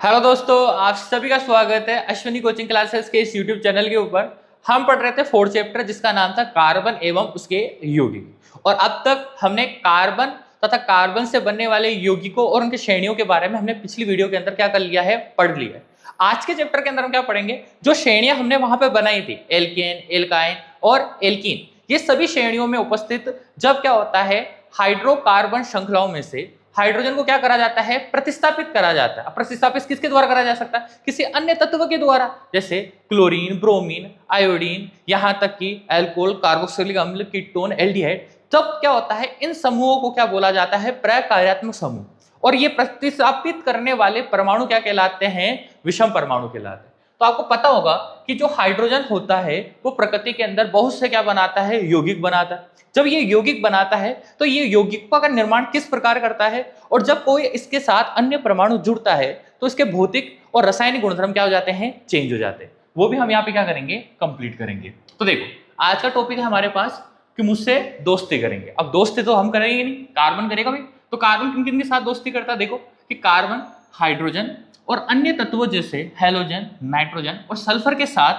Hello दोस्तों, आप सभी का स्वागत है अश्विनी कोचिंग क्लासेस के इस यूट्यूब चैनल के ऊपर। हम पढ़ रहे थे फोर्थ चैप्टर जिसका नाम था कार्बन एवं उसके यौगिक। और अब तक हमने कार्बन तथा कार्बन से बनने वाले यौगिकों और उनके श्रेणियों के बारे में हमने पिछली वीडियो के अंदर क्या कर लिया है, पढ़ लिया है। आज के चैप्टर के अंदर हम क्या पढ़ेंगे, जो श्रेणियां हमने वहां पर बनाई थी, एल्केन, एल्काइन और एल्कीन, ये सभी श्रेणियों में उपस्थित जब क्या होता है, हाइड्रोकार्बन श्रृंखलाओं में से हाइड्रोजन को क्या करा जाता है, प्रतिस्थापित करा जाता है। अब प्रतिस्थापित किसके द्वारा करा जा सकता है, किसी अन्य तत्व के द्वारा, जैसे क्लोरीन, ब्रोमीन, आयोडीन, यहां तक कि अल्कोहल, कार्बोक्सिलिक अम्ल, कीटोन, एल्डिहाइड। तब क्या होता है, इन समूहों को क्या बोला जाता है, प्रकार्यात्मक समूह। और ये प्रतिस्थापित करने वाले परमाणु क्या कहलाते हैं, विषम परमाणु कहलाते हैं। तो आपको पता होगा कि जो हाइड्रोजन होता है वो प्रकृति के अंदर बहुत से क्या बनाता है, यौगिक बनाता है। जब ये यौगिक बनाता है तो ये यौगिकों का निर्माण किस प्रकार करता है, और जब कोई इसके साथ अन्य परमाणु जुड़ता है तो इसके भौतिक और रासायनिक गुणधर्म क्या हो जाते हैं, चेंज हो जाते हैं। वो भी हम यहाँ पे क्या करेंगे, कंप्लीट करेंगे। तो देखो, आज का टॉपिक है हमारे पास कि मुझसे दोस्ती करेंगे। अब दोस्ती तो हम करेंगे नहीं, कार्बन करेगा भाई। तो कार्बन किन किन के साथ दोस्ती करता है, देखो कि कार्बन हाइड्रोजन और अन्य तत्वों जैसे हेलोजन, नाइट्रोजन और सल्फर के साथ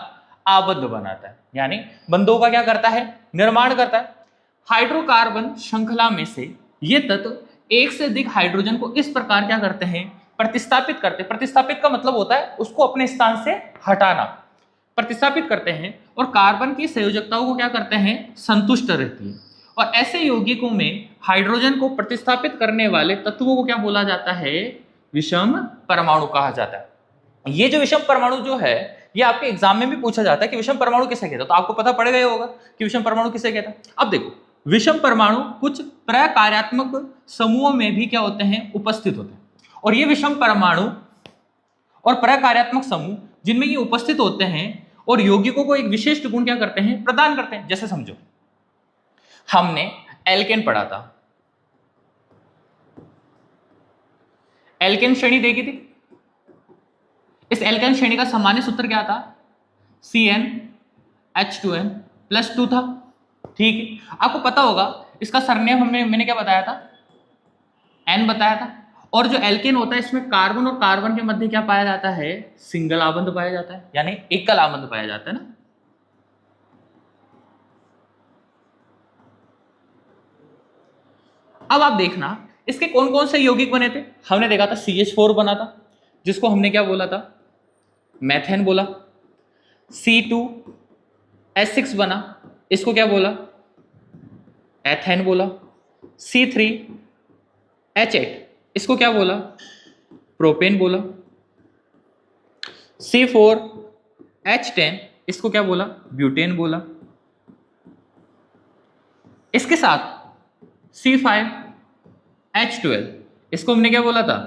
आबद्ध बनाता है, यानी बंधों का क्या करता है, निर्माण करता है। हाइड्रोकार्बन श्रृंखला में से ये तत्व एक से अधिक हाइड्रोजन को इस प्रकार क्या करते हैं, प्रतिस्थापित करते हैं। प्रतिस्थापित का मतलब होता है उसको अपने स्थान से हटाना, प्रतिस्थापित करते हैं। और कार्बन की संयोजकताओं को क्या करते हैं, संतुष्ट रहती है। और ऐसे यौगिकों में हाइड्रोजन को प्रतिस्थापित करने वाले तत्वों को क्या बोला जाता है, विषम परमाणु कहा जाता है। ये जो विषम परमाणु जो है, ये आपके एग्जाम में भी पूछा जाता है कि विषम परमाणु किसे कहता है। तो आपको पता पड़ गया होगा कि विषम परमाणु किसे कहता है। अब देखो, विषम परमाणु कुछ प्रकार्यात्मक समूहों में भी क्या होते हैं, उपस्थित होते हैं। और ये विषम परमाणु और प्रकार्यात्मक समूह जिनमें ये उपस्थित होते हैं और यौगिकों को एक विशिष्ट गुण क्या करते हैं, प्रदान करते हैं। जैसे समझो, हमने एल्केन पढ़ा था, एल्केन श्रेणी देखी थी। इस एल्केन श्रेणी का सामान्य सूत्र क्या था, CnH2n+2 था। ठीक है, आपको पता होगा इसका सरनेम मैंने क्या बताया था, N बताया था। और जो एल्केन होता है इसमें कार्बन और कार्बन के मध्य क्या पाया जाता है, सिंगल आबंध पाया जाता है, यानी एकल आबंध पाया जाता है ना। अब आप देखना इसके कौन कौन से यौगिक बने थे। हमने देखा था CH4 बना था, जिसको हमने क्या बोला था, मैथेन बोला। C2H6 बना, इसको क्या बोला, एथेन बोला। C3H8, इसको क्या बोला, प्रोपेन बोला। C4H10, इसको क्या बोला, ब्यूटेन बोला। इसके साथ C5H12, इसको हमने क्या बोला था,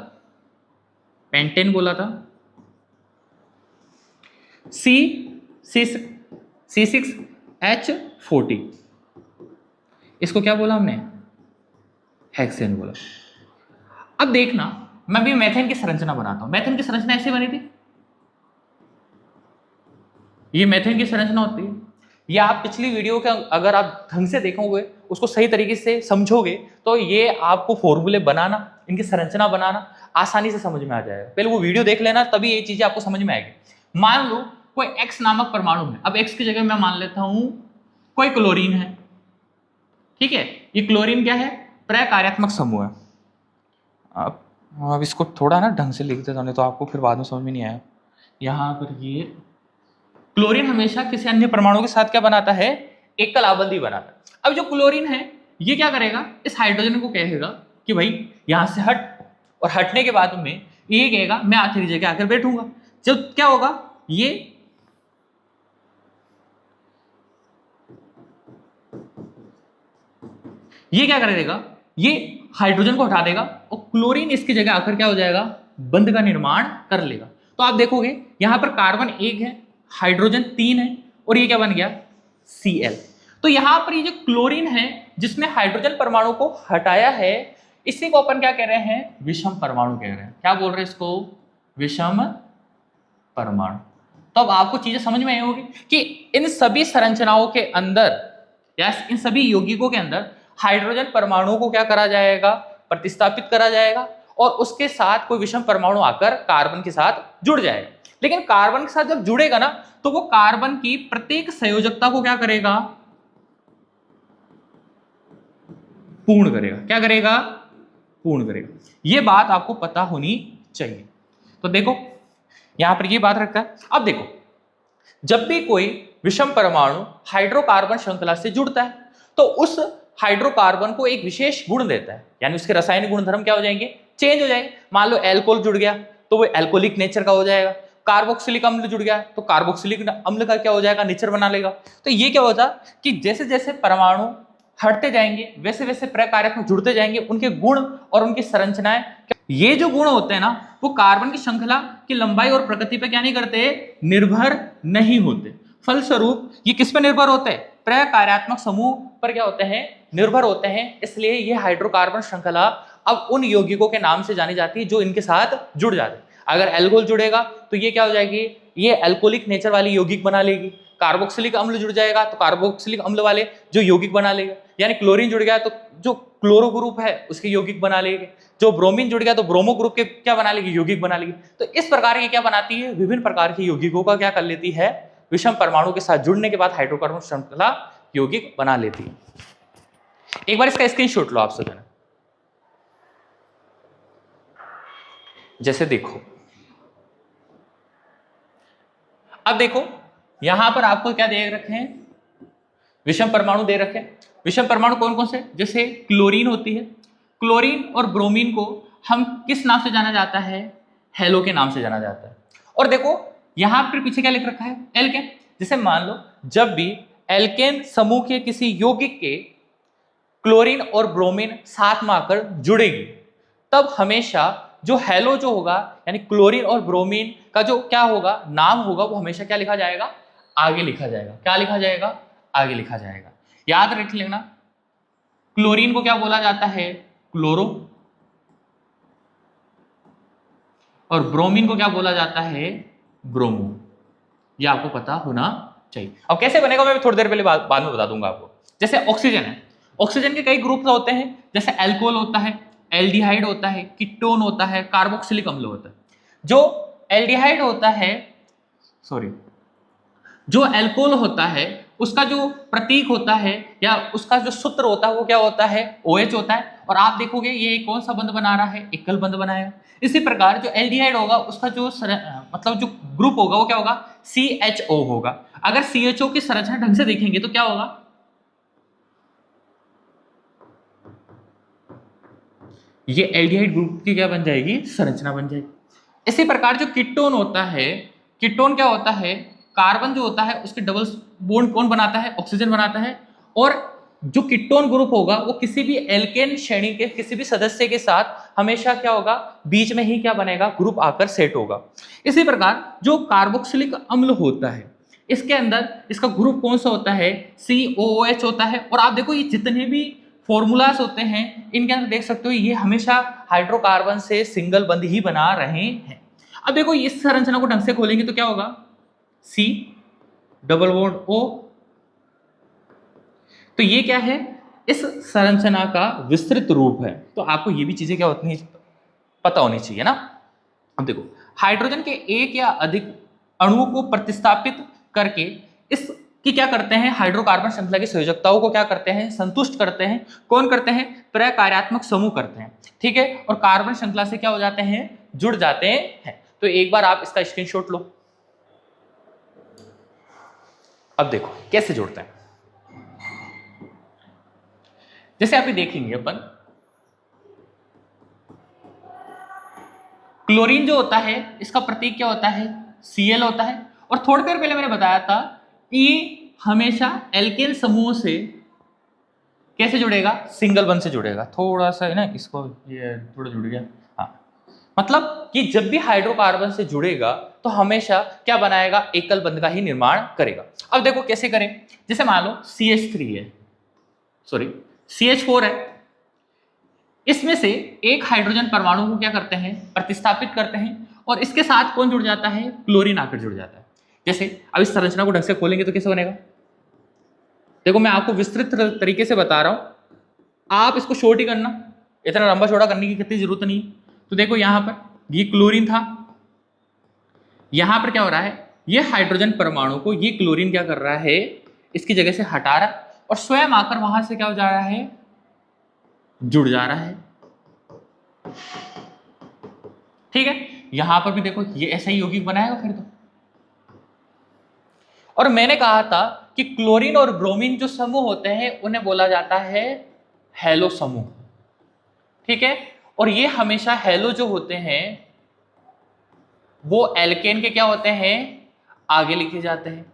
पेंटेन बोला था। C6H40, इसको क्या बोला हमने, हेक्सेन बोला। अब देखना, मैं भी मेथेन की संरचना बनाता हूं। मेथेन की संरचना ऐसे बनी थी, ये मेथेन की संरचना होती है। ये आप पिछली वीडियो का अगर आप ढंग से देखोगे, उसको सही तरीके से समझोगे, तो ये आपको फॉर्मूले बनाना, इनकी संरचना बनाना आसानी से समझ में आ जाएगा। पहले वो वीडियो देख लेना, तभी ये चीजें आपको समझ में आएगी। मान लो कोई X नामक परमाणु है। अब X की जगह मैं मान लेता हूं कोई क्लोरीन है। ठीक है, ये क्लोरीन क्या है, प्रकार्यात्मक समूह है। अब इसको थोड़ा ना ढंग से लिख देता हूं, नहीं तो आपको फिर बाद में समझ में नहीं आया। यहां पर ये क्लोरीन हमेशा किसी अन्य परमाणु के साथ क्या बनाता है, एकल आबंधी बनाता है। अब जो क्लोरीन है ये क्या करेगा, इस हाइड्रोजन को कहेगा कि भाई यहां से हट, और हटने के बाद में ये कहेगा मैं आखिरी जगह आकर बैठूंगा। जब क्या होगा, ये क्या कर देगा, ये हाइड्रोजन को हटा देगा और क्लोरीन इसकी जगह आकर क्या हो जाएगा, बंध का निर्माण कर लेगा। तो आप देखोगे यहां पर कार्बन 1 है, हाइड्रोजन 3 है, और ये क्या बन गया, Cl। तो यहां पर ये जो क्लोरीन है जिसने हाइड्रोजन परमाणु को हटाया है, इसी को अपन क्या कह रहे हैं, विषम परमाणु कह रहे हैं। क्या बोल रहे हैं इसको, विषम परमाणु। तो अब आपको चीजें समझ में आई होगी कि इन सभी संरचनाओं के अंदर या इन सभी यौगिकों के अंदर हाइड्रोजन परमाणु को क्या करा जाएगा, प्रतिस्थापित करा जाएगा। और उसके साथ कोई विषम परमाणु आकर कार्बन के साथ जुड़ जाएगा। लेकिन कार्बन के साथ जब जुड़ेगा ना तो वो कार्बन की प्रत्येक संयोजकता को क्या करेगा, पूर्ण करेगा। क्या करेगा, पूर्ण करेगा। ये बात आपको पता होनी चाहिए। तो देखो यहां पर ये बात रखा है। अब देखो जब भी कोई विषम परमाणु हाइड्रोकार्बन श्रृंखला से जुड़ता है तो उस हाइड्रोकार्बन को एक विशेष गुण देता है, यानी उसके रासायनिक गुणधर्म क्या हो जाएंगे, चेंज हो जाएंगे। मान लो एल्कोहल जुड़ गया तो वो एल्कोहलिक नेचर का हो जाएगा, कार्बोक्सिलिक अम्ल जुड़ गया तो कार्बोक्सिलिक अम्ल का क्या हो जाएगा, नेचर बना लेगा। तो ये क्या होता कि जैसे जैसे परमाणु हटते जाएंगे वैसे वैसे प्रकार्यात्मक जुड़ते जाएंगे, उनके गुण और उनकी संरचनाएं, ये जो गुण होते हैं ना वो कार्बन की श्रृंखला की लंबाई और प्रकृति पे क्या नहीं करते, निर्भर नहीं होते। फलस्वरूप ये किस पर निर्भर होते हैं, प्रकार्यात्मक समूह पर क्या होते हैं, निर्भर होते हैं। इसलिए ये हाइड्रोकार्बन श्रृंखला अब उन यौगिकों के नाम से जानी जाती है जो इनके साथ जुड़ जाते हैं। अगर एल्कोहल जुड़ेगा तो ये क्या हो जाएगी, ये एल्कोहलिक नेचर वाली यौगिक बना लेगी। कार्बोक्सिलिक अम्ल जुड़ जाएगा तो कार्बोक्सिलिक अम्ल वाले जो यौगिक बना लेगा। यानी क्लोरीन जुड़ गया तो जो क्लोरो ग्रुप है उसके यौगिक बना लेगी, जो ब्रोमीन जुड़ गया तो ब्रोमो ग्रुप के क्या बना लेगी, यौगिक बना लेगी। तो इस प्रकार की क्या बनाती है, विभिन्न प्रकार के यौगिकों का क्या कर लेती है, विषम परमाणु के साथ जुड़ने के बाद हाइड्रोकार्बन श्रृंखला यौगिक बना लेती है। एक बार इसका स्क्रीनशॉट लो आप सब। जैसे देखो अब देखो यहां पर आपको क्या दे रखे हैं, विषम परमाणु दे रखे हैं। विषम परमाणु कौन कौन से, जैसे क्लोरीन होती है, क्लोरीन और ब्रोमीन को हम किस नाम से जाना जाता है, हेलो के नाम से जाना जाता है। और देखो यहां पर पीछे क्या लिख रखा है, एल्केन। जैसे मान लो जब भी एल्केन समूह के किसी यौगिक के क्लोरीन और ब्रोमीन साथ में आकर जुड़ेगी तब हमेशा जो हेलो जो होगा यानी क्लोरीन और ब्रोमीन का जो क्या होगा, नाम होगा, वो हमेशा क्या लिखा जाएगा, आगे लिखा जाएगा। क्या लिखा जाएगा, आगे लिखा जाएगा। याद रख लेना क्लोरीन को क्या बोला जाता है, क्लोरो, और ब्रोमीन को क्या बोला जाता है, ब्रोमो। ये आपको पता होना चाहिए। अब कैसे बनेगा मैं थोड़ी देर पहले बाद में बता दूंगा आपको। जैसे ऑक्सीजन है, ऑक्सीजन के कई ग्रुप्स होते हैं, जैसे अल्कोहल होता है, एल्डिहाइड होता है, कीटोन होता है, कार्बोक्सिलिक अम्ल होता है। जो एल्डिहाइड होता है, जो अल्कोहल होता है उसका जो प्रतीक होता है या उसका जो सूत्र होता है वो क्या होता है, OH होता है। और आप देखोगे ये कौन सा बंध बना रहा है, एकल बंध बनाएगा। इसी प्रकार जो एल्डिहाइड होगा उसका जो मतलब जो ग्रुप होगा वो क्या होगा, CHO होगा। अगर CHO की संरचना ढंग से देखेंगे तो क्या होगा, ये एल्डिहाइड ग्रुप की क्या बन जाएगी, संरचना बन जाएगी। इसी प्रकार जो कीटोन होता है, कीटोन क्या होता है, कार्बन जो होता है उसके डबल बॉन्ड कौन बनाता है, ऑक्सीजन बनाता है। और जो कीटोन ग्रुप होगा वो किसी भी एल्केन श्रेणी के किसी भी सदस्य के साथ हमेशा क्या होगा, बीच में ही क्या बनेगा, ग्रुप आकर सेट होगा। इसी प्रकार जो कार्बोक्सिलिक अम्ल होता है इसके अंदर इसका ग्रुप कौन सा होता है, COOH होता है। और आप देखो ये जितने भी फॉर्मूलाज होते हैं इनके अंदर देख सकते हो ये हमेशा हाइड्रोकार्बन से सिंगल बंध ही बना रहे हैं। अब देखो इस संरचना को ढंग से खोलेंगे तो क्या होगा, C डबल बॉन्ड O। तो ये क्या है, इस संरचना का विस्तृत रूप है। तो आपको ये भी चीजें क्या होती हैं, पता होनी चाहिए ना। अब देखो हाइड्रोजन के एक या अधिक अणुओं को प्रतिस्थापित करके इसकी क्या करते हैं, हाइड्रोकार्बन श्रृंखला की संयोजकताओं को क्या करते हैं, संतुष्ट करते हैं। कौन करते हैं, प्रकार्यात्मक समूह करते हैं, ठीक है। और कार्बन श्रृंखला से क्या हो जाते हैं, जुड़ जाते हैं। तो एक बार आप इसका स्क्रीनशॉट लो। अब देखो कैसे जुड़ते हैं। जैसे अभी देखेंगे अपन, क्लोरीन जो होता है इसका प्रतीक क्या होता है, Cl होता है। और थोड़ी देर पहले मैंने बताया था कि हमेशा एल्केन समूह से कैसे जुड़ेगा, सिंगल बंध से जुड़ेगा। थोड़ा सा है ना, इसको ये थोड़ा जुड़ गया, हाँ। मतलब कि जब भी हाइड्रोकार्बन से जुड़ेगा तो हमेशा क्या बनाएगा, एकल बंध का ही निर्माण करेगा। अब देखो कैसे करें। जैसे मान लो CH3 है, CH4 है, इसमें से एक हाइड्रोजन परमाणु को क्या करते हैं, प्रतिस्थापित करते हैं। और इसके साथ कौन जुड़ जाता है, क्लोरीन आकर जुड़ जाता है। जैसे अब इस संरचना को ढंग से खोलेंगे तो कैसे बनेगा, देखो मैं आपको विस्तृत तरीके से बता रहा हूं, आप इसको शॉर्ट ही करना, इतना लंबा चौड़ा करने की कितनी जरूरत नहीं। तो देखो यहां पर ये क्लोरीन था, यहां पर क्या हो रहा है, ये हाइड्रोजन परमाणु को ये क्लोरीन क्या कर रहा है, इसकी जगह से हटा रहा है और स्वयं आकर वहां से क्या हो जा रहा है, जुड़ जा रहा है। ठीक है, यहां पर भी देखो ये ऐसा ही यौगिक बनाएगा फिर तो। और मैंने कहा था कि क्लोरीन और ब्रोमीन जो समूह होते हैं उन्हें बोला जाता है हैलो समूह। ठीक है, और ये हमेशा हैलो जो होते हैं वो एल्केन के क्या होते हैं, आगे लिखे जाते हैं।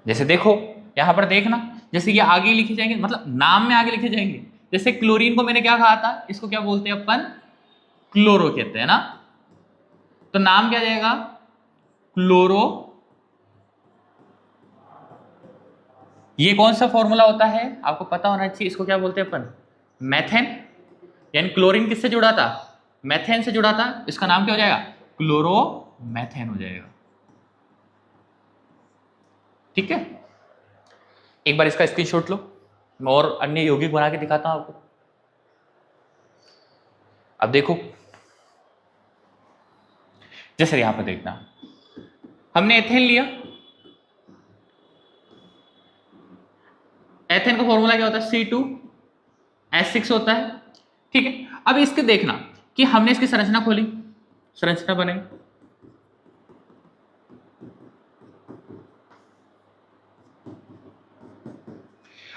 जैसे देखो यहां पर देखना, जैसे ये आगे लिखे जाएंगे, मतलब नाम में आगे लिखे जाएंगे। जैसे क्लोरीन को मैंने क्या कहा था, इसको क्या बोलते हैं अपन, क्लोरो कहते हैं ना, तो नाम क्या जाएगा, क्लोरो। ये कौन सा फॉर्मूला होता है आपको पता होना चाहिए, इसको क्या बोलते हैं अपन, मेथेन। यानी क्लोरीन किससे जुड़ा था, मेथेन से जुड़ा था, इसका नाम क्या हो जाएगा, क्लोरोमेथेन हो जाएगा। ठीक है, एक बार इसका स्क्रीनशॉट लो, मैं और अन्य यौगिक बना के दिखाता हूं आपको। अब देखो, जैसे यहां पर देखना, हमने एथेन लिया, एथेन का फॉर्मूला क्या होता है, C2H6 होता है। ठीक है, अब इसके देखना कि हमने इसकी संरचना खोली, संरचना बने,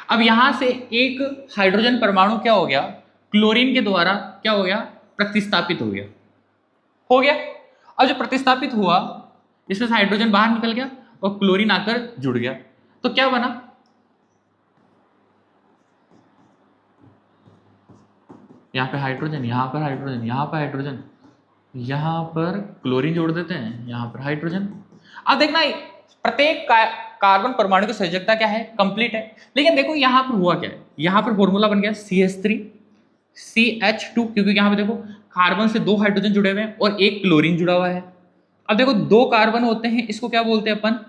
अब यहां से एक हाइड्रोजन परमाणु क्या हो गया, क्लोरीन के द्वारा क्या हो गया, प्रतिस्थापित हो गया, हो गया। अब जो प्रतिस्थापित हुआ, इसमें से हाइड्रोजन बाहर निकल गया और क्लोरीन आकर जुड़ गया, तो क्या बना, यहाँ पे हाइड्रोजन, यहाँ पर हाइड्रोजन, यहाँ पर हाइड्रोजन, यहाँ पर क्लोरीन जोड़ देते हैं, यहाँ पर हाइड्रोजन। अब देखना प्रत्येक कार्बन परमाणु की संयोजकता क्या है, कंप्लीट है। लेकिन देखो यहाँ पर हुआ क्या है, यहाँ पर फॉर्मूला बन गया CH3CH2, क्योंकि यहाँ पे देखो कार्बन से 2 हाइड्रोजन जुड़े हुए हैं और एक क्लोरीन जुड़ा हुआ है। अब देखो 2 कार्बन होते हैं, इसको क्या बोलते हैं अपन,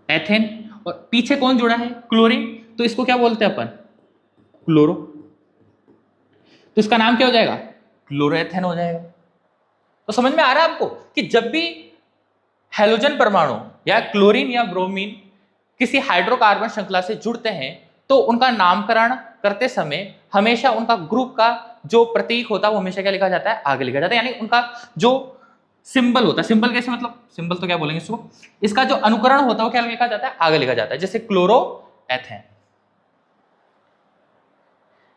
एथेन, और पीछे कौन जुड़ा है, क्लोरीन, तो इसको क्या बोलते हैं अपन, क्लोरो। तो इसका नाम क्या हो जाएगा, क्लोरोएथेन हो जाएगा। तो समझ में आ रहा है आपको कि जब भी हैलोजन परमाणु या क्लोरीन या ब्रोमीन किसी हाइड्रोकार्बन श्रृंखला से जुड़ते हैं तो उनका नामकरण करते समय हमेशा उनका ग्रुप का जो प्रतीक होता है वो हमेशा क्या लिखा जाता है, आगे लिखा जाता है। यानी उनका जो सिंबल होता है, सिंबल कैसे, मतलब सिंबल तो क्या बोलेंगे इसको, इसका जो अनुकरण होता है वो क्या लिखा जाता है, आगे लिखा जाता है। जैसे क्लोरो एथेन,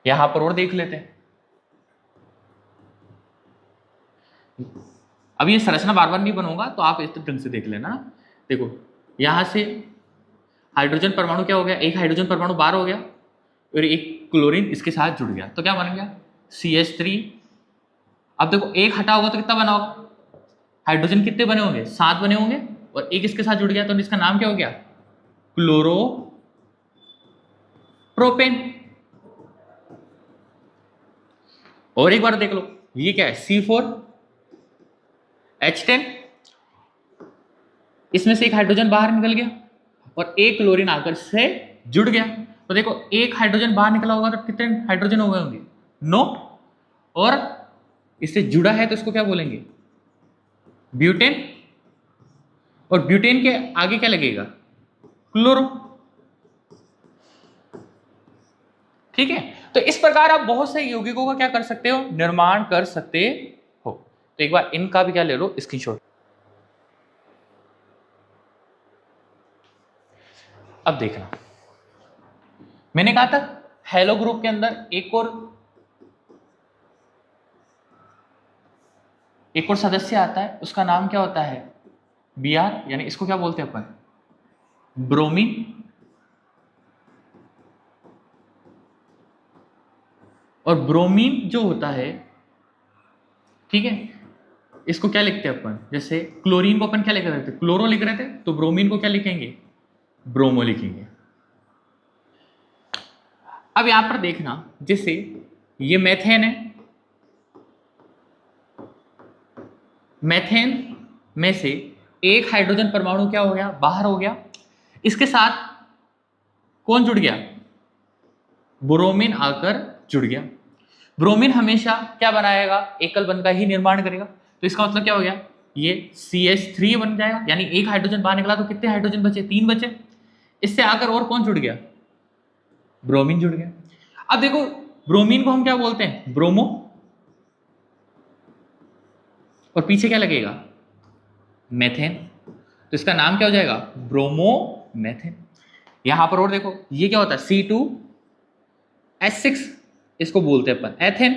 यहां पर और देख लेते हैं। अब ये संरचना बार बार नहीं बनूंगा तो आप इस ढंग से देख लेना। देखो यहां से हाइड्रोजन परमाणु क्या हो गया, एक हाइड्रोजन परमाणु बाहर हो गया और एक क्लोरीन इसके साथ जुड़ गया, तो क्या बन गया, CH3। अब देखो एक हटा होगा तो कितना बना होगा, हाइड्रोजन कितने बने होंगे, 7 बने होंगे, और एक इसके साथ जुड़ गया तो इसका नाम क्या हो गया, क्लोरो प्रोपेन। और एक बार देख लो, ये क्या है, C4H10, इसमें से एक हाइड्रोजन बाहर निकल गया और एक क्लोरीन आकर से जुड़ गया। तो देखो एक हाइड्रोजन बाहर निकला होगा तो कितने हाइड्रोजन हो गए होंगे, 9, और इससे जुड़ा है तो इसको क्या बोलेंगे, ब्यूटेन, और ब्यूटेन के आगे क्या लगेगा, क्लोरो। ठीक है, तो इस प्रकार आप बहुत से यौगिकों का क्या कर सकते हो, निर्माण कर सकते हो। तो एक बार इनका भी क्या ले लो स्क्रीनशॉट। अब देखना, मैंने कहा था हेलो ग्रुप के अंदर एक और सदस्य आता है, उसका नाम क्या होता है, Br, यानी इसको क्या बोलते हैं अपन, ब्रोमीन। और ब्रोमीन जो होता है, ठीक है, इसको क्या लिखते हैं अपन, जैसे क्लोरीन को अपन क्या लिख रहे थे, क्लोरो लिख रहे थे, तो ब्रोमीन को क्या लिखेंगे, ब्रोमो लिखेंगे। अब यहां पर देखना, जैसे ये मेथेन है, मेथेन में से एक हाइड्रोजन परमाणु क्या हो गया, बाहर हो गया, इसके साथ कौन जुड़ गया, ब्रोमीन आकर जुड़ गया। ब्रोमीन हमेशा क्या बनाएगा, एकल बंध का ही निर्माण करेगा। तो इसका मतलब क्या हो गया, ये CH3 बन जाएगा, यानी एक हाइड्रोजन बाहर निकला तो कितने हाइड्रोजन बचे, 3 बचे। इससे आकर और कौन जुड़ गया, ब्रोमीन जुड़ गया। अब देखो ब्रोमीन को हम क्या बोलते हैं, ब्रोमो, और पीछे क्या लगेगा, मेथेन। तो इसका नाम क्या हो जाएगा, ब्रोमोमेथेन। यहां पर और देखो ये क्या होता है, C2H6, इसको बोलते हैं अपन एथेन।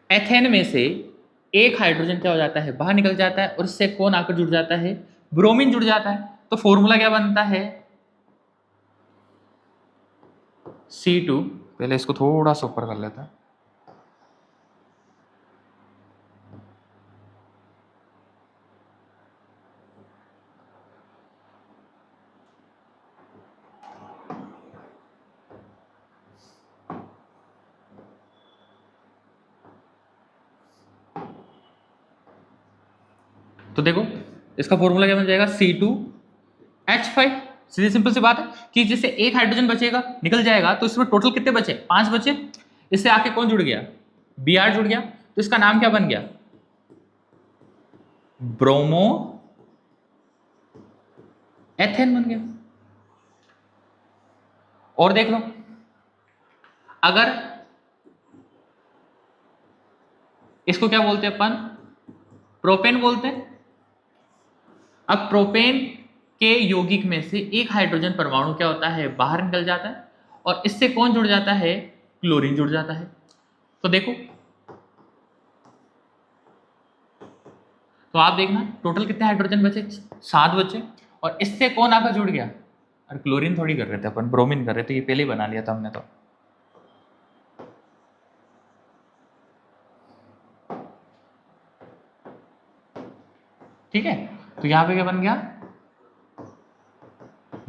एथेन में से एक हाइड्रोजन क्या हो जाता है, बाहर निकल जाता है, और इससे कौन आकर जुड़ जाता है, ब्रोमीन जुड़ जाता है। तो फॉर्मूला क्या बनता है, C2, पहले इसको थोड़ा सा ऊपर कर लेता है। तो देखो इसका फॉर्मूला क्या बन जाएगा, C2H5। सीधी सिंपल सी बात है कि जिससे एक हाइड्रोजन बचेगा, निकल जाएगा, तो इसमें टोटल कितने बचे, 5 बचे। इससे आके कौन जुड़ गया, Br जुड़ गया। तो इसका नाम क्या बन गया, ब्रोमो एथेन बन गया। और देख लो, अगर इसको क्या बोलते हैं अपन, प्रोपेन बोलते हैं। अब प्रोपेन के यौगिक में से एक हाइड्रोजन परमाणु क्या होता है, बाहर निकल जाता है, और इससे कौन जुड़ जाता है, क्लोरीन जुड़ जाता है। तो देखो, तो आप देखना टोटल कितने हाइड्रोजन बचे, 7 बचे, और इससे कौन आकर जुड़ गया, अरे क्लोरीन थोड़ी कर रहे थे अपन, ब्रोमीन कर रहे थे, ये पहले ही बना लिया था हमने। तो ठीक है, तो यहां पे क्या बन गया,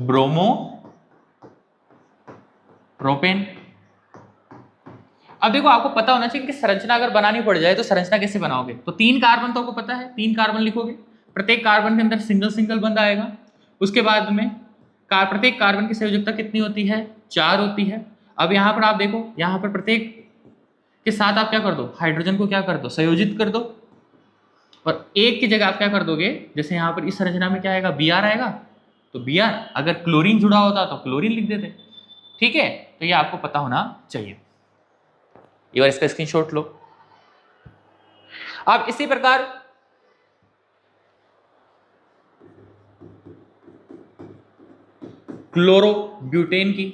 ब्रोमो प्रोपेन। अब देखो आपको पता होना चाहिए कि संरचना अगर बनानी पड़ जाए तो संरचना कैसे बनाओगे। तो 3 कार्बन तो आपको पता है, 3 कार्बन लिखोगे, प्रत्येक कार्बन के अंदर सिंगल सिंगल बंध आएगा। उसके बाद में प्रत्येक कार्बन की संयोजकता कितनी होती है, 4 होती है। अब यहाँ पर आप देखो, यहाँ पर प्रत्येक के साथ आप क्या कर दो, हाइड्रोजन को क्या कर दो, संयोजित कर दो, और एक की जगह आप क्या कर दोगे, जैसे यहाँ पर इस संरचना में क्या आएगा, Br आएगा, तो Br, अगर क्लोरीन जुड़ा होता तो क्लोरीन लिख देते। ठीक है, तो ये आपको पता होना चाहिए। एक बार इसका स्क्रीनशॉट लो। अब इसी प्रकार क्लोरोब्यूटेन की,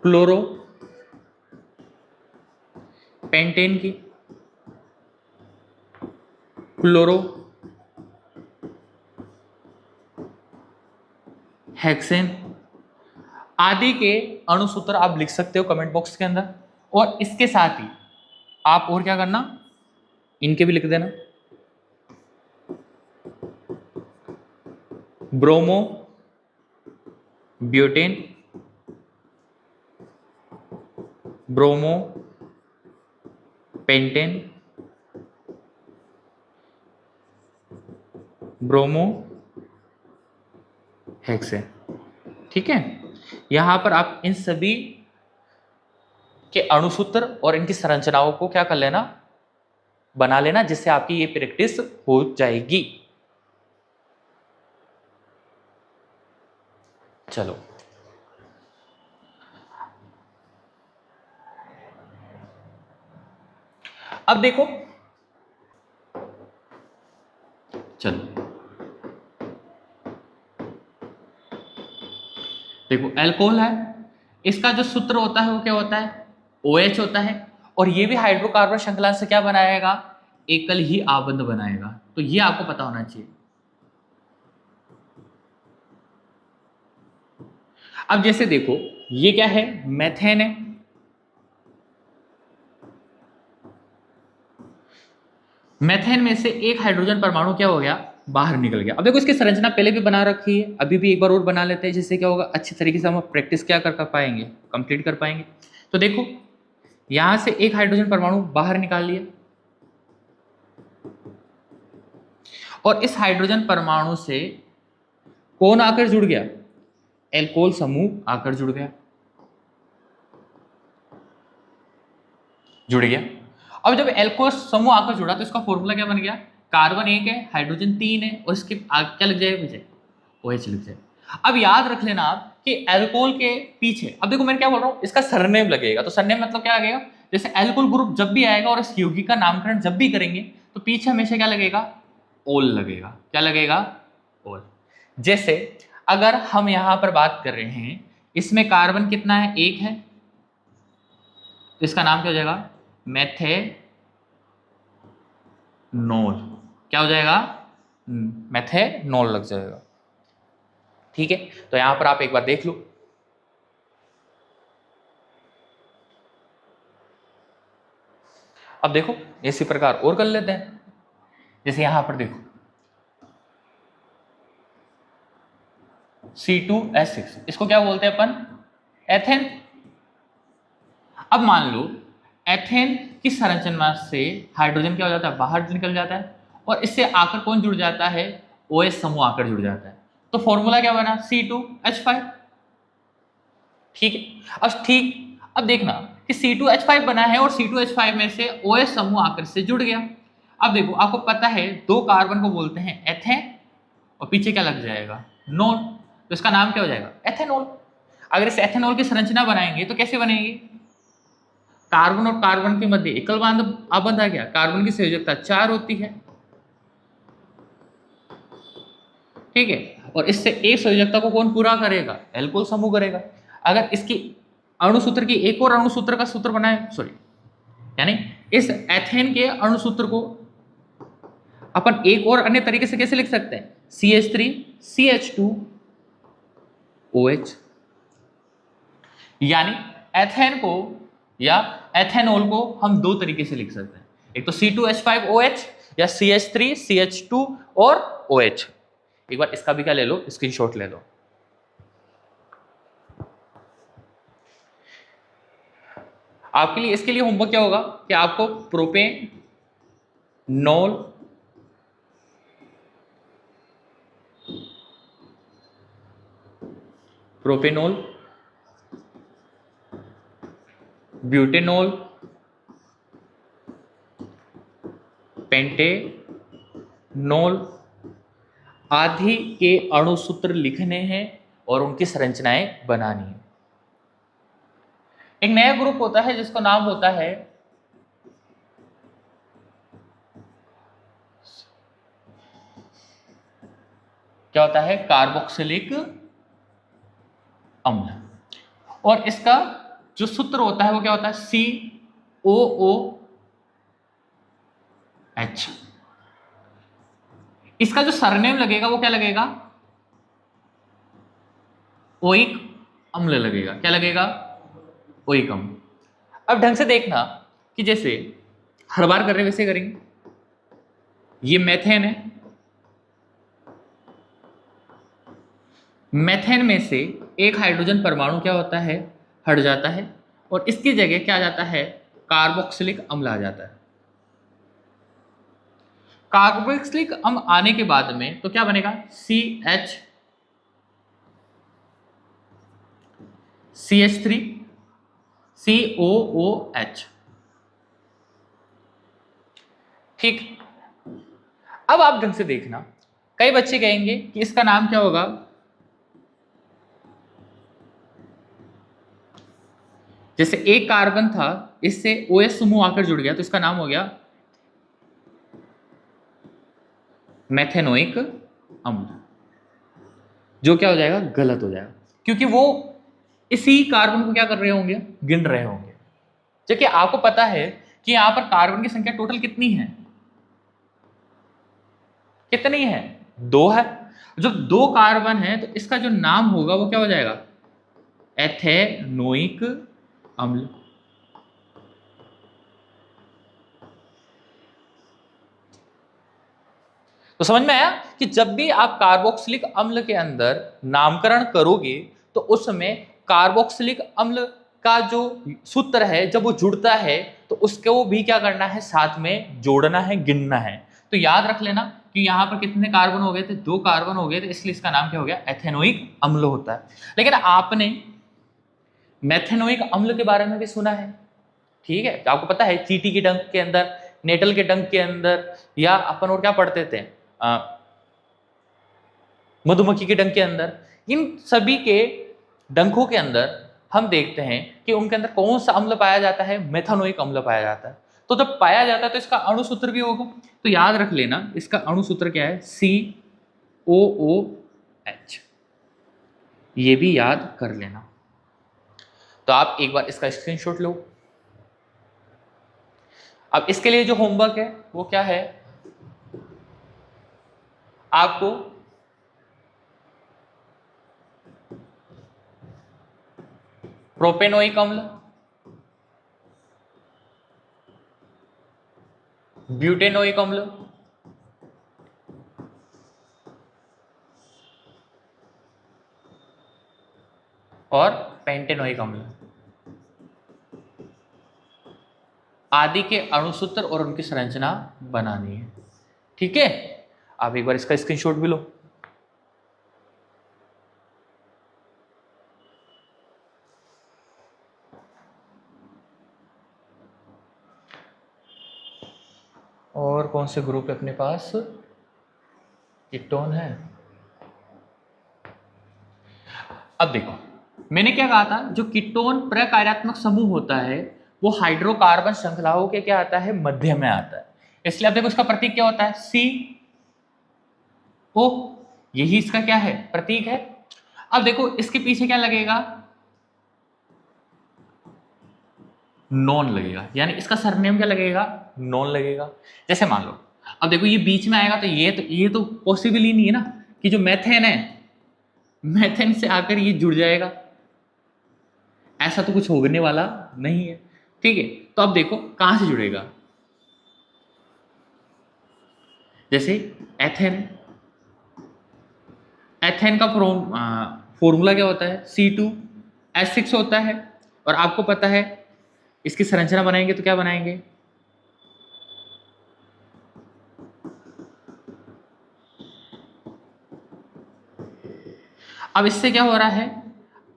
क्लोरो पेंटेन की, क्लोरो हेक्सेन आदि के अणुसूत्र आप लिख सकते हो कमेंट बॉक्स के अंदर। और इसके साथ ही आप और क्या करना, इनके भी लिख देना, bromo butane, bromo pentane, bromo hexane. ठीक है, यहां पर आप इन सभी के अणुसूत्र और इनकी संरचनाओं को क्या कर लेना, बना लेना, जिससे आपकी ये प्रैक्टिस हो जाएगी। चलो, अब देखो, चलो देखो, एल्कोहल है, इसका जो सूत्र होता है वो क्या होता है, OH होता है, और ये भी हाइड्रोकार्बन श्रृंखला से क्या बनाएगा, एकल ही आबंध बनाएगा। तो ये आपको पता होना चाहिए। अब जैसे देखो, ये क्या है, मेथेन है, मेथेन में से एक हाइड्रोजन परमाणु क्या हो गया, बाहर निकल गया। अब देखो इसकी संरचना पहले भी बना रखी है, अभी भी एक बार और बना लेते हैं, जिससे क्या होगा, अच्छी तरीके से हम प्रैक्टिस क्या कर पाएंगे, कंप्लीट कर पाएंगे। तो देखो, यहां से एक हाइड्रोजन परमाणु बाहर निकाल लिया, और इस हाइड्रोजन परमाणु से कौन आकर जुड़ गया, एल्कोहल समूह आकर जुड़ गया। जुड़ गया। अब जब एल्कोहल समूह आकर जुड़ा तो इसका फॉर्मूला क्या बन गया, कार्बन 1 है, हाइड्रोजन 3 है और इसके आगे क्या लग जाएगा पीछे, OH लग जाएगा। अब याद रख लेना आप कि एल्कोहल के पीछे, अब देखो मैं क्या बोल रहा हूँ, इसका सरनेम लगेगा, तो सरनेम मतलब क्या लगेगा, जैसे एल्कोहल ग्रुप जब भी आएगा और इस यौगिक का नामकरण जब भी करेंगे तो पीछे हमेशा क्या लगेगा, ओल लगेगा। क्या लगेगा, ओल। जैसे अगर हम यहां पर बात कर रहे हैं, इसमें कार्बन कितना है, 1 है, तो इसका नाम क्या हो जाएगा, मेथेनोल। क्या हो जाएगा, मेथेनोल लग जाएगा। ठीक है, तो यहां पर आप एक बार देख लो। अब देखो इसी प्रकार और कर लेते हैं, जैसे यहां पर देखो C2H6, इसको क्या बोलते हैं अपन, एथेन। अब मान लो एथेन की संरचना से हाइड्रोजन क्या हो जाता है, बाहर निकल जाता है और इससे आकर कौन जुड़ जाता है, OH समूह आकर जुड़ जाता है। तो फॉर्मूला क्या बना, C2H5। ठीक है, अब देखना कि C2H5 बना है और C2H5 में से OH समूह आकर से जुड़ गया। अब देखो आपको पता है 2 कार्बन को बोलते हैं एथेन और पीछे क्या लग जाएगा, नोल, तो इसका नाम क्या हो जाएगा, एथेनॉल। अगर इस एथेनॉल की संरचना बनाएंगे तो कैसे बनेगी, कार्बन और कार्बन के मध्य एकल बंध आ गया, कार्बन की संयोजकता 4 होती है। ठीक है, और इससे एक संयोजकता को कौन पूरा करेगा, एल्कोहल समूह करेगा। अगर इसकी अणुसूत्र की एक और अणुसूत्र का सूत्र बनाए, सॉरी यानी इस एथेन के अणुसूत्र को अपन एक और अन्य तरीके से कैसे लिख सकते हैं, CH3CH2OH। यानी एथेन को या एथेनॉल को हम 2 तरीके से लिख सकते हैं, एक तो C2H5OH या CH3CH2 और OH। एक बार इसका भी क्या ले लो, स्क्रीनशॉट ले लो। आपके लिए इसके लिए होमवर्क क्या होगा कि आपको प्रोपेनॉल, ब्यूटेनॉल, पेंटेनॉल आदि के अणुसूत्र लिखने हैं और उनकी संरचनाएं बनानी है। एक नया ग्रुप होता है जिसका नाम होता है क्या होता है, कार्बोक्सिलिक अम्ल, और इसका जो सूत्र होता है वो क्या होता है, COOH। इसका जो सरनेम लगेगा वो क्या लगेगा, ओइक अम्ल लगेगा। क्या लगेगा, ओइक अम्ल। अब ढंग से देखना कि जैसे हर बार कर रहे वैसे करेंगे। ये मेथेन है, मेथेन में से एक हाइड्रोजन परमाणु क्या होता है, हट जाता है और इसकी जगह क्या आ जाता है, कार्बोक्सिलिक अम्ल आ जाता है। कार्बोक्सिलिक अम्ल आने के बाद में तो क्या बनेगा, CH3COOH। ठीक, अब आप ढंग से देखना, कई बच्चे कहेंगे कि इसका नाम क्या होगा, जैसे एक कार्बन था इससे OH समूह आकर जुड़ गया तो इसका नाम हो गया मेथेनोइक अम्ल, जो क्या हो जाएगा, गलत हो जाएगा, क्योंकि वो इसी कार्बन को क्या कर रहे होंगे, गिन रहे होंगे। जबकि आपको पता है कि यहां पर कार्बन की संख्या टोटल कितनी है, कितनी है, 2 है। जब 2 कार्बन है तो इसका जो नाम होगा वो क्या हो जाएगा, एथेनोइक अम्ल। तो समझ में आया कि जब भी आप कार्बोक्सिलिक अम्ल के अंदर नामकरण करोगे तो उसमें कार्बोक्सिलिक अम्ल का जो सूत्र है जब वो जुड़ता है तो उसको भी क्या करना है, साथ में जोड़ना है, गिनना है। तो याद रख लेना कि यहाँ पर कितने कार्बन हो गए थे, 2 कार्बन हो गए थे, इसलिए इसका नाम क्या हो गया, एथेनोइक अम्ल होता है। लेकिन आपने मेथेनोइक अम्ल के बारे में भी सुना है, ठीक है, आपको पता है चींटी के डंक के अंदर, नेटल के डंक के अंदर, या अपन और क्या पढ़ते थे मधुमक्खी के डंक के अंदर, इन सभी के डंकों के अंदर हम देखते हैं कि उनके अंदर कौन सा अम्ल पाया जाता है, मेथनोइक अम्ल पाया जाता है। तो जब पाया जाता है तो इसका अणु सूत्र भी होगा, तो याद रख लेना इसका अणु सूत्र क्या है, COOH, ये भी याद कर लेना। तो आप एक बार इसका स्क्रीनशॉट लो। अब इसके लिए जो होमवर्क है वो क्या है, आपको प्रोपेनोइक अम्ल, ब्यूटेनोइक अम्ल और पेंटेनोइक अम्ल आदि के अणुसूत्र और उनकी संरचना बनानी है। ठीक है, आप एक बार इसका स्क्रीनशॉट भी लो। और कौन से ग्रुप है अपने पास, कीटोन है। अब देखो मैंने क्या कहा था, जो कीटोन प्रकार्यात्मक समूह होता है वो हाइड्रोकार्बन श्रृंखलाओं के क्या आता है, मध्य में आता है। इसलिए आप देखो इसका प्रतीक क्या होता है, CO, यही इसका क्या है, प्रतीक है। अब देखो इसके पीछे क्या लगेगा, नॉन लगेगा, यानी इसका सरनेम क्या लगेगा, नॉन लगेगा। जैसे मान लो अब देखो ये बीच में आएगा तो ये तो पॉसिबल ही नहीं है ना कि जो मेथेन है, मेथेन से आकर ये जुड़ जाएगा, ऐसा तो कुछ होने वाला नहीं है। ठीक है, तो अब देखो कहां से जुड़ेगा, जैसे एथेन, एथेन का फॉर्मूला क्या होता है, C2H6 होता है। और आपको पता है इसकी संरचना बनाएंगे तो क्या बनाएंगे, अब इससे क्या हो रहा है,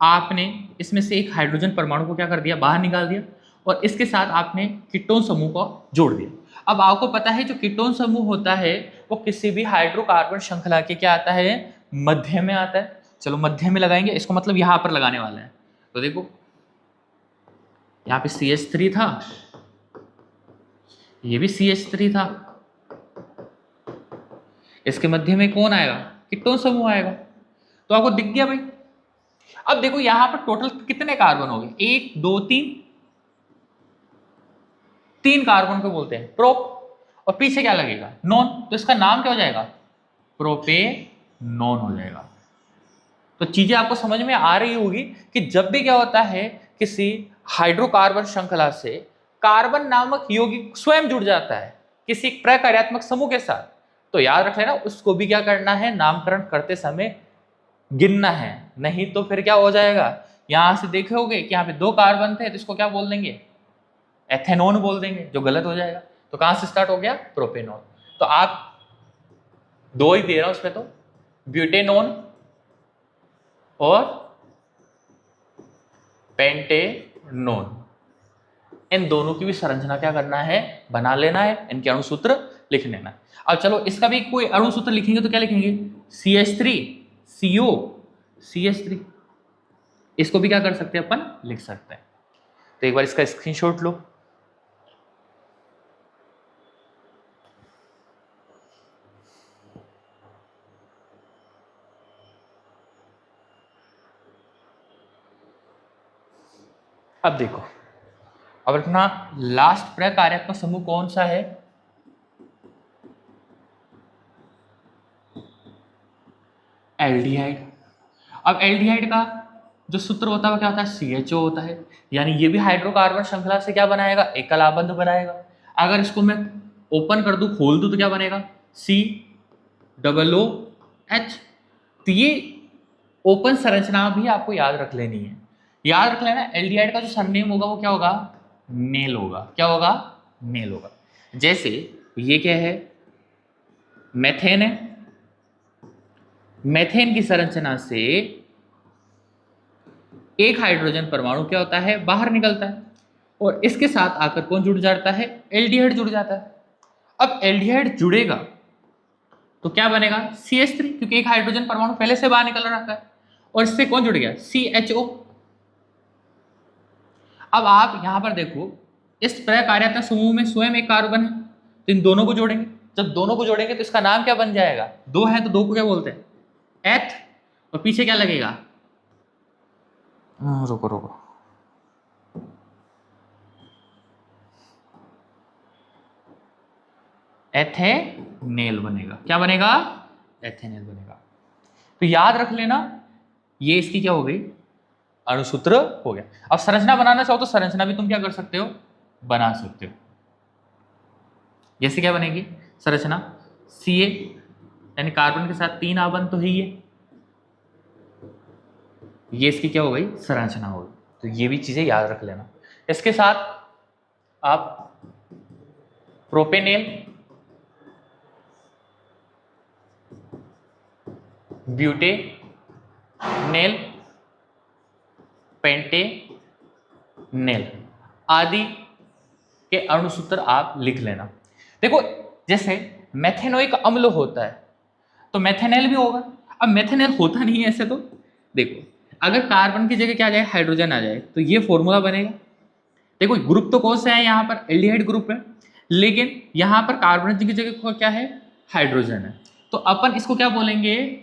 आपने इसमें से एक हाइड्रोजन परमाणु को क्या कर दिया, बाहर निकाल दिया, और इसके साथ आपने कीटोन समूह को जोड़ दिया। अब आपको पता है जो कीटोन समूह होता है वो किसी भी हाइड्रोकार्बन श्रृंखला के क्या आता है, मध्य में आता है। चलो मध्य में लगाएंगे, इसको मतलब यहां पर लगाने वाले हैं। तो देखो यहाँ पे CH3 था, ये भी CH3 था, इसके मध्य में कौन आएगा, कीटोन समूह आएगा। तो आपको दिख गया भाई। अब देखो यहां पर टोटल कितने कार्बन हो गए, 1 2 3, 3 कार्बन को बोलते हैं प्रोप, और पीछे क्या लगेगा, नॉन, तो इसका नाम क्या हो जाएगा, प्रोपेनॉन हो जाएगा। तो चीजें आपको समझ में आ रही होगी कि जब भी क्या होता है किसी हाइड्रोकार्बन श्रृंखला से कार्बन नामक यौगिक स्वयं जुड़ जाता है किसी प्रकार्यात्मक समूह के साथ, तो याद रख लेना उसको भी क्या करना है, नामकरण करते समय गिनना है, नहीं तो फिर क्या हो जाएगा, यहां से देखोगे कि यहाँ पे 2 कार्बन थे तो इसको क्या बोल देंगे, एथेनोन बोल देंगे, जो गलत हो जाएगा। तो कहां से स्टार्ट हो गया, प्रोपेनॉन। तो आप 2 ही दे रहा हूं उसमें, तो ब्यूटेनॉन और पेंटेनॉन, इन दोनों की भी संरचना क्या करना है, बना लेना है, इनके अणुसूत्र लिख लेना है। अब चलो इसका भी कोई अणुसूत्र लिखेंगे तो क्या लिखेंगे, CH3 CO CH3, इसको भी क्या कर सकते हैं अपन, लिख सकते हैं। तो एक बार इसका स्क्रीनशॉट लो। अब देखो अब अपना लास्ट प्रकार्यात्मक समूह कौन सा है, एल्डिहाइड। अब एल्डिहाइड का जो सूत्र होता है वो क्या होता है, CHO होता है, यानी ये भी हाइड्रोकार्बन श्रृंखला से क्या बनाएगा, एकल आबंध बनाएगा। अगर इसको मैं ओपन कर दूं, खोल दूं, तो क्या बनेगा, COOH। तो ये ओपन संरचना भी आपको याद रख लेनी है। याद रख लेना एल्डिहाइड का जो सरनेम होगा वो क्या होगा, नेल होगा। क्या होगा, नेल होगा। जैसे ये क्या है, मेथेन है, मेथेन की संरचना से एक हाइड्रोजन परमाणु क्या होता है, बाहर निकलता है। और इसके साथ आकर कौन जुड़ जाता है, एल्डिहाइड जुड़ जाता है। अब एल्डिहाइड जुड़ेगा तो क्या बनेगा, CH3, क्योंकि एक हाइड्रोजन परमाणु पहले से बाहर निकल रहा है। और इससे कौन जुड़ गया, CHO। अब आप यहां पर देखो, इस प्रकार्यात्मक समूह में स्वयं एक कार्बन है, तो इन दोनों को जोड़ेंगे। जब दोनों को जोड़ेंगे तो इसका नाम क्या बन जाएगा, दो है तो दो को क्या बोलते हैं, एथ, और पीछे क्या लगेगा, रुको रुको, एथेनेल बनेगा। क्या बनेगा, एथेनेल बनेगा। तो याद रख लेना, ये इसकी क्या हो गई, अणुसूत्र हो गया। अब संरचना बनाना चाहो तो संरचना भी तुम क्या कर सकते हो, बना सकते हो। जैसे क्या बनेगी संरचना, Ca यानी कार्बन के साथ 3 आबंध तो है ये इसकी क्या हो गई, संरचना हो गई। तो ये भी चीजें याद रख लेना। इसके साथ आप प्रोपेनेल, ब्यूटेनेल, पेंटेनेल आदि के अणुसूत्र आप लिख लेना। देखो जैसे मेथेनोइक अम्ल होता है तो मेथेनेल भी होगा। अब मेथेनेल होता नहीं है ऐसे, तो देखो अगर कार्बन की जगह क्या आ जाए, हाइड्रोजन आ जाए, तो ये फॉर्मूला बनेगा। देखो ग्रुप तो कौन सा है, यहाँ पर एल्डिहाइड ग्रुप है, लेकिन यहाँ पर कार्बन की जगह क्या है, हाइड्रोजन है। तो अपन इसको क्या बोलेंगे,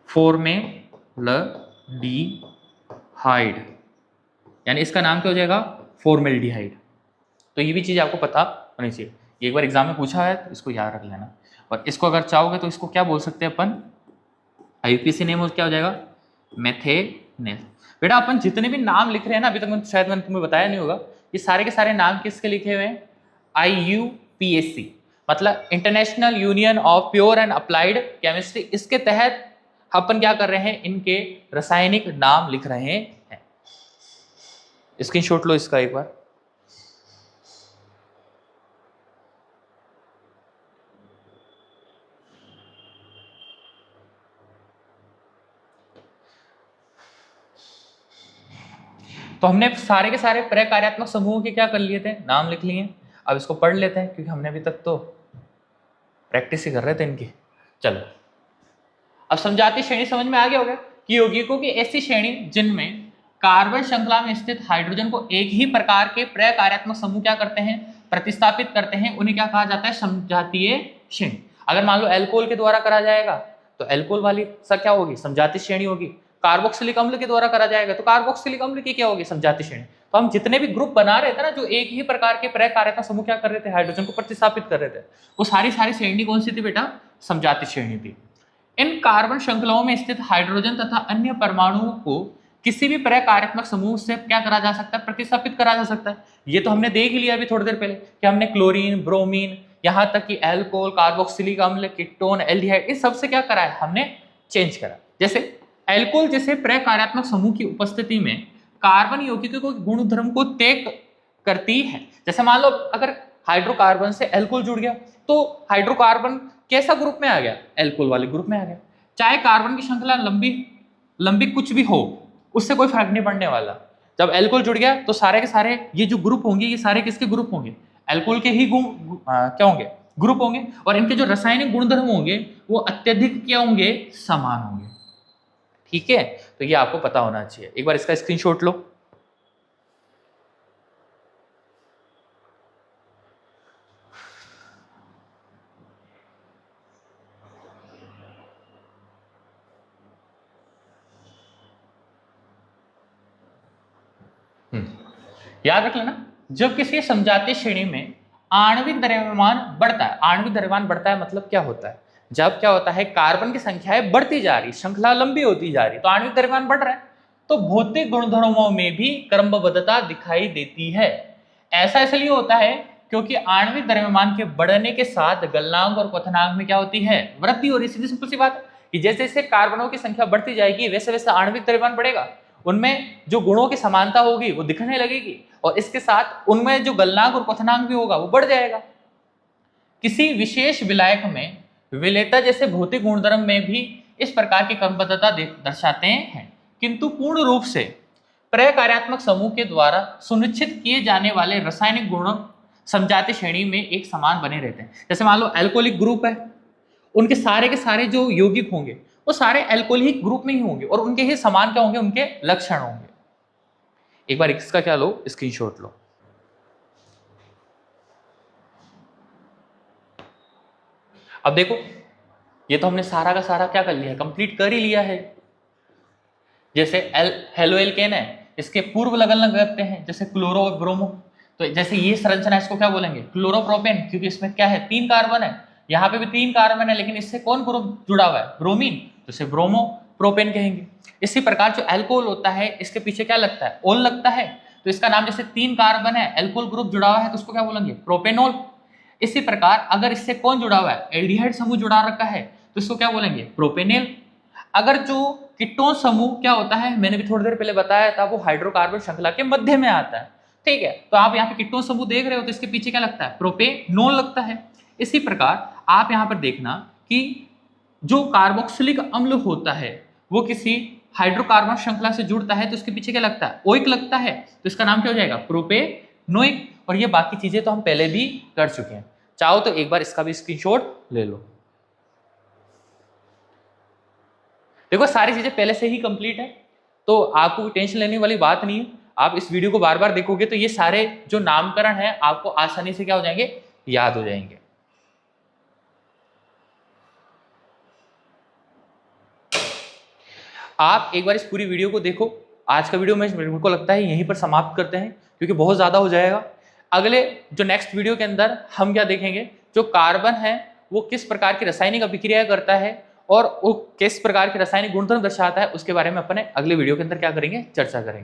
फॉर्मेल्डिहाइड, यानी इसका नाम क्या हो जाएगा, फॉर्मेल्डिहाइड। तो ये भी चीज आपको पता होनी चाहिए, ये एक बार एग्जाम में पूछा है तो इसको याद रख लेना। और इसको अगर चाहोगे तो इसको क्या बोल सकते हैं अपन, IUPAC नेम क्या हो जाएगा, मेथेनेल। बेटा अपन जितने भी नाम लिख रहे हैं ना, अभी तक शायद मैंने तुम्हें बताया नहीं होगा, ये सारे के सारे नाम किसके लिखे हुए हैं, IUPAC मतलब international union of pure and applied chemistry. इसके तहत अपन क्या कर रहे हैं, इनके रासायनिक नाम लिख रहे हैं। स्क्रीनशॉट लो इसका एक बार। तो हमने सारे के सारे प्रकार्यात्मक समूहों के क्या कर लिए थे, नाम लिख लिए। अब इसको पढ़ लेते हैं क्योंकि हमने अभी तक तो प्रैक्टिस ही कर रहे थे इनकी। चलो अब समझाती श्रेणी समझ में आ गया होगा कि यौगिकों की ऐसी श्रेणी जिनमें कार्बन श्रृंखला में स्थित हाइड्रोजन को एक ही प्रकार के प्रकार्यात्मक समूह क्या करते हैं, प्रतिस्थापित करते हैं, उन्हें क्या कहा जाता है, समजातीय श्रेणी। अगर मान लो एल्कोहल के द्वारा करा जाएगा तो एल्कोहल वाली क्या होगी, समजातीय श्रेणी होगी। कार्बोक्सिलिक अम्ल के द्वारा करा जाएगा तो कार्बोक्सिलिक अम्ल की क्या होगी, समजातीय श्रेणी। तो हम जितने भी ग्रुप बना रहे थे ना, जो एक ही प्रकार के प्रकार्यात्मक समूह क्या कर रहे थे, हाइड्रोजन को प्रतिस्थापित कर रहे थे, वो सारी श्रेणी कौन सी थी बेटा, समजातीय श्रेणी थी। इन कार्बन श्रृंखलाओं में स्थित हाइड्रोजन तथा अन्य परमाणुओं को किसी भी प्रकार्यात्मक समूह से क्या करा जा सकता है, प्रतिस्थापित करा जा सकता है। ये तो हमने देख लिया अभी थोड़ी देर पहले कि हमने क्लोरीन, ब्रोमीन, यहाँ तक कि अल्कोहल, कार्बोक्सिलिक अम्ल, कीटोन, एल्डिहाइड, इस सब से क्या करा है, हमने चेंज करा। जैसे अल्कोहल जैसे प्रकार्यात्मक समूह की उपस्थिति में कार्बन यौगिकों को गुणधर्म को तय करती है। जैसे मान लो अगर हाइड्रोकार्बन से अल्कोहल जुड़ गया तो हाइड्रोकार्बन कैसा ग्रुप में आ गया, अल्कोहल वाले ग्रुप में आ गया। चाहे कार्बन की श्रृंखला लंबी कुछ भी हो, उससे कोई फर्क नहीं पड़ने वाला। जब अल्कोहल जुड़ गया तो सारे के सारे ये जो ग्रुप होंगे, ये सारे किसके ग्रुप होंगे, अल्कोहल के ही क्या होंगे, ग्रुप होंगे। और इनके जो रासायनिक गुणधर्म होंगे वो अत्यधिक क्या होंगे, समान होंगे। ठीक है, तो ये आपको पता होना चाहिए। एक बार इसका स्क्रीनशॉट लो। याद रख लेना, जब किसी समजातीय श्रेणी में आणविक द्रव्यमान बढ़ता है, आणविक द्रव्यमान बढ़ता है मतलब क्या होता है, जब क्या होता है, कार्बन की संख्याएं बढ़ती जा रही, श्रृंखला लंबी होती जा रही, तो आणविक द्रव्यमान बढ़ रहा है, तो भौतिक गुणधर्मों में भी क्रमबद्धता दिखाई देती है। ऐसा इसलिए होता है क्योंकि आणविक द्रव्यमान के बढ़ने के साथ गलनांक और क्वथनांक में क्या होती है, वृद्धि हो रही। सीधी सिंपल सी बात है कि जैसे जैसे कार्बनों की संख्या बढ़ती जाएगी वैसे वैसे आणविक द्रव्यमान बढ़ेगा, उनमें जो गुणों की समानता होगी वो दिखने लगेगी, और इसके साथ उनमें जो गलनांक और क्वथनांक भी होगा वो बढ़ जाएगा। किसी विशेष विलायक में विलेयता जैसे भौतिक गुणधर्म में भी इस प्रकार की क्रमबद्धता दर्शाते हैं, किंतु पूर्ण रूप से प्रकार्यात्मक समूह के द्वारा सुनिश्चित किए जाने वाले रासायनिक गुणों समझाती श्रेणी में एक समान बने रहते हैं। जैसे मान लो अल्कोहलिक ग्रुप है, उनके सारे के सारे जो यौगिक होंगे वो सारे अल्कोहलिक ग्रुप में ही होंगे और उनके ही समान क्या होंगे, उनके लक्षण होंगे। एक बार इसका क्या लो, स्क्रीनशॉट लो। अब देखो, ये तो हमने सारा का सारा क्या कर लिया है, कंप्लीट कर ही लिया है। जैसे हेलोएल्केन है, इसके पूर्व लगन लगते हैं, जैसे क्लोरो और ब्रोमो। तो जैसे ये संरचना, इसको क्या बोलेंगे, क्लोरोप्रोपेन, क्योंकि इसमें क्या है, 3 कार्बन है। यहाँ पे भी 3 कार्बन है, लेकिन इससे कौन ग्रुप जुड़ा हुआ है, ब्रोमीन, तो इसे ब्रोमो प्रोपेन कहेंगे। इसी प्रकार जो अल्कोहल होता है, इसके पीछे क्या लगता है, ओल लगता है, तो इसका नाम, जैसे 3 कार्बन है, अल्कोहल ग्रुप जुड़ा हुआ है, तो उसको क्या बोलेंगे, प्रोपेनोल। इसी प्रकार अगर इससे कौन जुड़ा हुआ है, एल्डिहाइड समूह जुड़ा रखा है, तो इसको क्या बोलेंगे, प्रोपेनेल। अगर जो कीटोन समूह क्या होता है, मैंने भी थोड़ी देर पहले बताया था, वो हाइड्रोकार्बन श्रृंखला के मध्य में आता है, ठीक है। तो आप यहाँ पे कीटोन समूह देख रहे हो, तो इसके पीछे क्या लगता है, प्रोपेनोल लगता है। इसी प्रकार आप यहाँ पर देखना कि जो कार्बोक्सिलिक अम्ल होता है वो किसी हाइड्रोकार्बन श्रृंखला से जुड़ता है, तो इसके पीछे क्या लगता है, ओइक लगता है, तो इसका नाम क्या हो जाएगा, प्रोपेनोइक। और ये बाकी चीजें तो हम पहले भी कर चुके हैं, चाहो तो एक बार इसका भी स्क्रीनशॉट ले लो। देखो सारी चीजें पहले से ही कंप्लीट है, तो आपको टेंशन लेने वाली बात नहीं है। आप इस वीडियो को बार बार देखोगे तो ये सारे जो नामकरण है आपको आसानी से क्या हो जाएंगे, याद हो जाएंगे। आप एक बार इस पूरी वीडियो को देखो। आज का वीडियो मेरे को लगता है यहीं पर समाप्त करते हैं, क्योंकि बहुत ज्यादा हो जाएगा। अगले जो नेक्स्ट वीडियो के अंदर हम क्या देखेंगे, जो कार्बन है वो किस प्रकार की रासायनिक अभिक्रिया करता है और वो किस प्रकार के रासायनिक गुणधर्म दर्शाता है, उसके बारे में अपने अगले वीडियो के अंदर क्या करेंगे, चर्चा करेंगे।